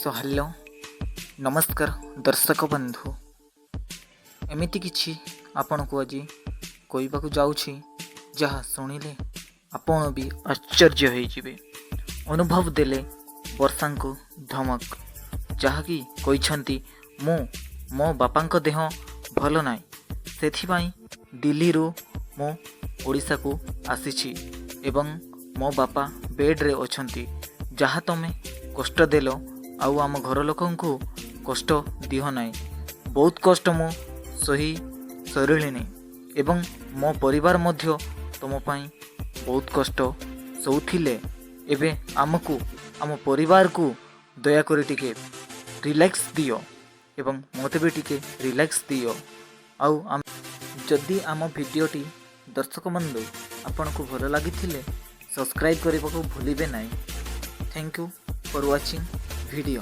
Hello नमस्कार दर्शक बंधु एमिति किछि आपण को आज कहवाक जाऊँगी जहाँ शुणिले आपण भी आश्चर्य होइजिबे। अनुभव देले वर्षा को धमक जहाँकि कहिछंती मो बापांक देह भल नाई सेथिबाई दिल्ली रू मो ओडिशा को आसीछि एवं मो बापा बेड रे अछंती जहाँ तमे कष्ट देलो आउ आम घर लोकन को कष्ट दिह नाई। बहुत कष्ट मो सही सरिलिनी एवं मो परिवार मध्य तुम पाई बहुत कष्ट सौथिले। एबे आमको आम परिवार को दया करी टिके रिलैक्स दियो एवं मते भी टिके रिलैक्स दियो। आउ जदि आम भिडियोटी दर्शक बंधु आपन को भल लगी सब्सक्राइब करने को भूलिबे नहीं। Thank you for watching video.